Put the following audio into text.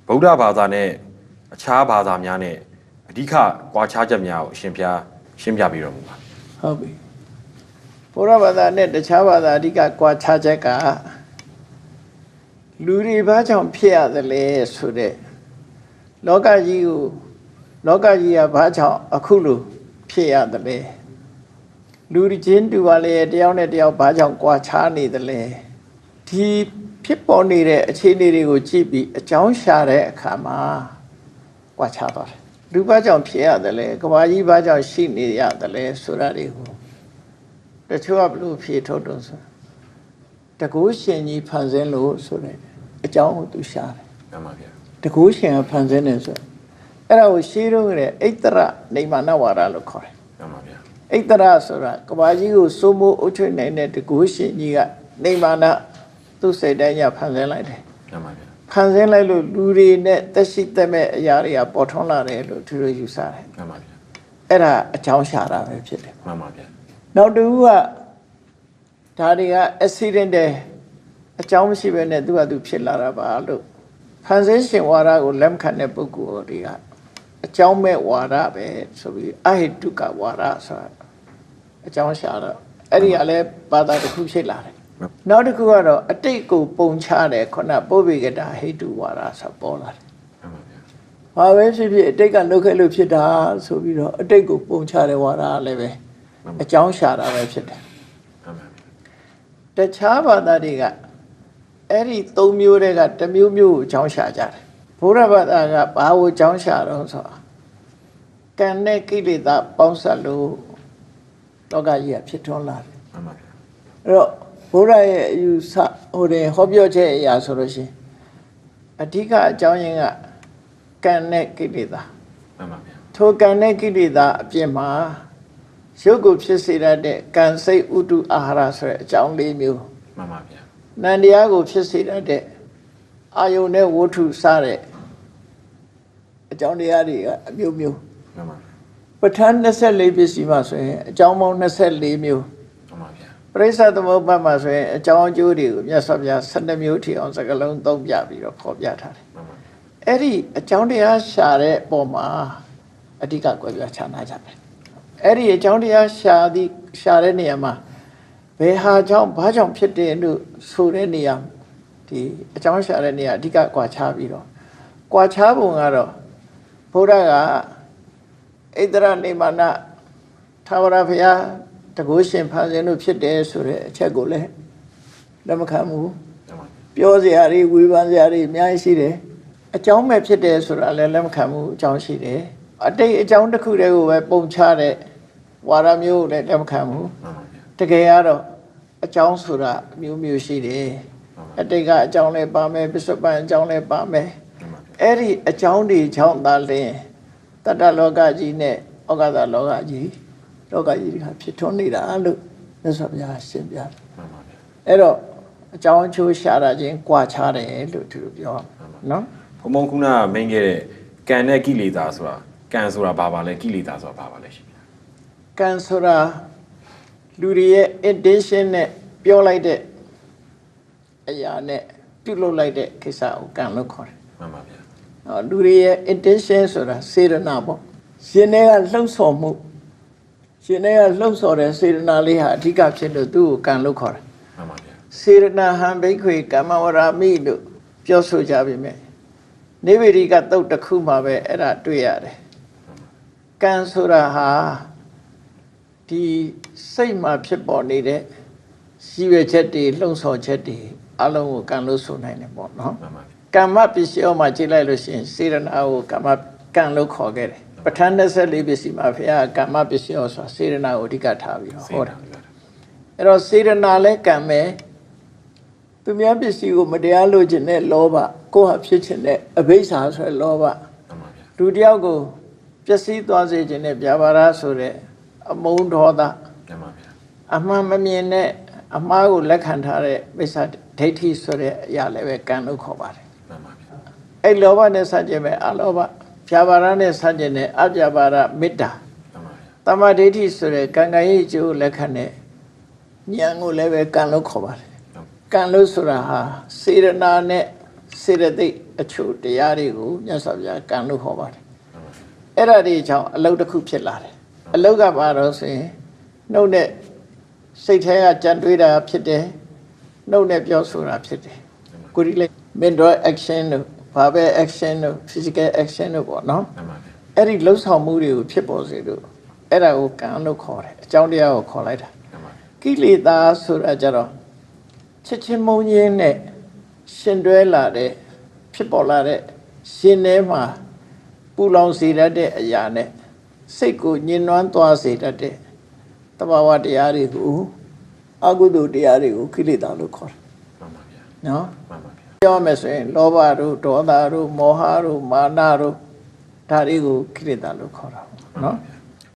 ဗုဒ္ဓဘာသာနဲ့အခြားဘာသာများနဲ့အဓိကကွာခြားချက်များကိုရှင်းပြပြီးတော့မူပါဟုတ်ပြီဗုဒ္ဓဘာသာနဲ့တခြားဘာသာအဓိကကွာခြားချက်ကလူတွေဘာကြောင့်ဖြစ်ရသလဲဆိုတဲ့လောကကြီးကဘာကြောင့်အခုလိုဖြစ်ရသလဲလူချင်းတူပါလေတယောက်နဲ့တယောက်ဘာကြောင့်ကွာခြားနေသလဲဒီဖြစ်ပေါ်နေတဲ့အခြေအနေတွေကိုကြည့်ပြီးအကြောင်းရှာတဲ့အခါမှာကွာခြားသွားတယ်လူဘာကြောင့်ဖြစ်ရသလဲကဘာကြီးဘာကြောင့်ရှိနေရသလဲဆိုတာတွေကိုတချို့ကဘလို့ဖြေထုတ်တော့ဆိုတကူရှင်ကြီးဖန်ဆင်းလို့ဆိုတဲ့အကြောင်းကိုသူရှာတယ်မှန်ပါဗျာတကူရှင်ကဖန်ဆင်းတယ်ဆိုအဲ့ဒါကိုရှင်းတော့တဲ့ဣတ္တရနေမာနဝါဒလို့ခေါ်တယ်မှန်ပါဗျာဣတ္တရဆိုတာကဘာကြီးကိုစိုးမိုးအုပ်ချုပ်နိုင်တဲ့တကူရှင်ကြီးကနေမာနသူ့စိတ်တိုင်းညဖန်ဆင်းလိုက်တယ်မှန်ပါဗျာဖန်ဆင်းလိုက်လို့လူတွေနဲ့တက်ရှိတက်မဲ့အရာတွေကပေါ်ထွန်းလာတယ်လို့သူတို့ယူဆတယ်မှန်ပါဗျာအဲ့ဒါအကြောင်းရှာတာပဲဖြစ်တယ်မှန်ပါဗျာနောက်တစ်ခုကဒါတွေက accident တဲ့အကြောင်းမရှိဘဲနဲ့သူကသူဖြစ်လာတာပါလို့ဖန်ဆင်းရှင်ဝါဒကိုလက်မခံတဲ့ပုဂ္ဂိုလ်တွေကအကြောင်းမဲ့ဝါဒပဲဆိုပြီးအဟိတုကဝါဒဆိုတာအကြောင်းရှာတော့အဲ့ဒီကလည်းဘာသာတစ်ခုဖြစ်လာတယ်နောက်တစ်ခုကတော့အတိတ်ကိုပုံချတယ်ခုနပုဗ္ဗေကတာဟိတုဝါဒဆိုပေါ်လာတယ်ဘာပဲဖြစ်ဖြစ်အတိတ်ကလုပ်ခဲ့လို့ဖြစ်တာဆိုပြီးတော့အတိတ်ကိုပုံချတဲ့ဝါဒလည်းပဲအကြောင်းရှာတာပဲဖြစ်တယ်တခြားဘာသာတွေကအဲ့ဒီ၃မျိုးတည်းကတစ်မျိုးမျိုးကိုအကြောင်းရှာကြတယ်ဘုရားဘာသာကဘာကိုအကြောင်းရှာတော့ဆိုတာကံနဲ့ကိလေသာပေါင်းစပ်လို့လောကကြီးကဖြစ်ထွန်းလာတယ်မှန်ပါဗျာအဲ့တော့ဘုရားရဲ့အယူဆဟောပြောချက်အရာဆိုလို့ရှိရင်အဓိကအကြောင်းရင်းကကံနဲ့ကိလေသာမှန်ပါဗျာထိုကံနဲ့ကိလေသာအပြင်မှာရုပ်ကိုဖြစ်စေတတ်တဲ့ကံစိတ်ဥတုအာဟာရဆိုတဲ့အကြောင်း၄မျိုးမှန်ပါဗျာနန္တရားကိုဖြစ်စေတတ်တဲ့အာယုန်နဲ့ဝဋ္ထုစတဲ့အကြောင်းတရားတွေကအမျိုးမျိုးမှန်ပါပဋ္ဌာန်း24ပစ္စည်းမှာဆိုရင်အကြောင်းပေါင်း24မျိုးမှန်ပါဗျာပရိစ္ဆသမုပ္ပါဒ်မှာဆိုရင်အကြောင်းအကျိုးတွေကိုမြတ်စွာဘုရား12မျိုးထိအောင်စကားလုံးသုံးပြပြီးတော့ဖော်ပြထားတယ်မှန်ပါအဲ့ဒီအကြောင်းတရားရှာတဲ့ပုံမှာအဓိကကွဲပြားခြားနားကြတယ်အဲ့ဒီအကြောင်းတရားရှာတဲ့နေရာမှာဘယ်ဟာကြောင့်ဘာကြောင့်ဖြစ်တယ်လို့ဆိုတဲ့နေရာဒီအကြောင်းရှာတဲ့နေရာအဓိကကွာခြားပြီးတော့ကွာခြားပုံကတော့ဘုရားကဣတ္တရနေမာနသာဝရဘုရားတကုရှင်ဖန်ဆင်းလို့ဖြစ်တယ်ဆိုတဲ့အချက်ကိုလည်းလက်မခံဘူးပြောစရာတွေဝေဖန်စရာတွေအများကြီးရှိတယ်အကြောင်းမဲ့ဖြစ်တယ်ဆိုတာလည်းလက်မခံဘူးအကြောင်းရှိတယ်အတိတ်အကြောင်းတစ်ခုတည်းကိုပဲပုံချတဲ့ဝါဒမျိုးကိုလည်းလက်မခံဘူးတကယ်ကတော့အကြောင်းဆိုတာမျိုးမျိုးရှိတယ်အတိတ်ကအကြောင်းလည်းပါမယ်ပစ္စုပန်အကြောင်းလည်းပါမယ်အဲ့ဒီအကြောင်းတွေကြောင့်သာလျှင်တတ္တလောကကြီးနဲ့ဩဃတလောကကြီးတွေကဖြစ်ထွန်းနေတာလို့မြတ်စွာဘုရားရှင်းပြတယ်အဲ့တော့အကြောင်းအကျိုးရှာတာချင်းကြွားချတယ်လို့သူတို့ပြောနော်ဘုံခုနကမိန်ခဲ့တဲ့ကံနဲ့ကိလေသာဆိုတာကံဆိုတာဘာပါလဲကိလေသာဆိုတာဘာပါလဲရှင်ကံဆိုတာလူတွေရဲ့ intention နဲ့ပြောလိုက်တဲ့အရာနဲ့ပြုလုပ်လိုက်တဲ့ကိစ္စကိုကံလို့ခေါ်တယ်မှန်ပါဗျာလူတွေရဲ့ intention ဆိုတာစေတနာပေါ့ရှင်တွေကလှုပ်ဆော်မှုရှင်တွေကလှုပ်ဆော်တဲ့စေတနာလေးဟာအဓိကဖြစ်လို့သူ့ကိုကံလို့ခေါ်တယ်မှန်ပါဗျာစေတနာဟံဘိက္ခွေကမ္မဝရမိလို့ပြောဆိုကြပြီမဲ့နိဗ္ဗေဒိကသုတ်တစ်ခုမှာပဲအဲ့ဒါတွေ့ရတယ်ကံဆိုတာဟာဒီစိတ်မှာဖြစ်ပေါ်နေတဲ့ရည်ရွယ်ချက်တွေလှုံ့ဆော်ချက်တွေအလုံးကိုကံလို့ဆိုနိုင်တယ်ပေါ့နော်ကမ္မပစ္စည်းမှာကြည့်လိုက်လို့ရှိရင်စေရနာကိုကံလို့ခေါ်ခဲ့တယ်ပဋ္ဌာန်း24ပစ္စည်းမှာဘုရားကမ္မပစ္စည်းဆိုတာစေရနာကိုအဓိကထားပြီးဟောတာအဲ့တော့စေရနာလဲကံပဲသူများပစ္စည်းကိုမတရားလို့ခြင်းနဲ့လောဘကိုယ်ဟာဖြစ်ခြင်းနဲ့အဘိဓါဆိုတဲ့လောဘလူတယောက်ကိုပျက်စီးသွားစေခြင်းနဲ့ဗျာပါဒဆိုတဲ့အမုန်းဒေါသအမှန်မမြင်တဲ့အမှားကိုလက်ခံထားတဲ့မိစ္ဆာဒိဋ္ဌိဆိုတဲ့အရာလည်းပဲကံလို့ခေါ်ပါတယ်အဲ့လောဘနဲ့ဆန့်ကျင်မဲ့အလောဘဗျာပါဒနဲ့ဆန့်ကျင်တဲ့အဗျာပါဒမေတ္တာတမ္မာဒိဋ္ဌိဆိုတဲ့ကံကံရဲ့အကျိုးလက်ခံတဲ့ဉာဏ်ကိုလည်းပဲကံလို့ခေါ်ပါတယ်ကံလို့ဆိုတာဟာစေရနာနဲ့ စေတသိက်အချို့တရားတွေကိုမြတ်စွာဘုရားကံလို့ခေါ်ပါတယ်အဲ့ဒါတွေကြောင့်အလုတ်တစ်ခုဖြစ်လာတယ်အလုတ်ကဘာလို့ဆိုရင်နှုတ်နဲ့စိတ်ထဲကကြံတွေးတာဖြစ်တယ်နှုတ်နဲ့ပြောဆိုတာဖြစ်တယ်ကိုရီလေး mental action တို့ verbal action တို့ physical action တို့ပေါ့နော်အဲ့ဒီလှုပ်ဆောင်မှုတွေကိုဖြစ်ပေါ်စေလို့အဲ့ဒါကိုကံလို့ခေါ်တယ်အကြောင်းတရားကိုခေါ်လိုက်တာကိလေသာဆိုတာကြတော့ချစ်ချင်းမုန်းခြင်းနဲ့ရှင်တွဲလာတဲ့ဖြစ်ပေါ်လာတဲ့ရှင်ထဲမှာပူလောင်စေတတ်တဲ့အရာနဲ့စိတ်ကိုညှဉ်းနှွမ်းသွားစေတတ်တဲ့တဘာဝတရားတွေကိုအကုသိုလ်တရားတွေကိုကိလေသာလို့ခေါ်တယ်မှန်ပါဗျာနော်မှန်ပါဗျာပြောမယ်ဆိုရင်လောဘတို့ဒေါသတို့မောဟတို့မာနတို့ဒါတွေကိုကိလေသာလို့ခေါ်တာနော်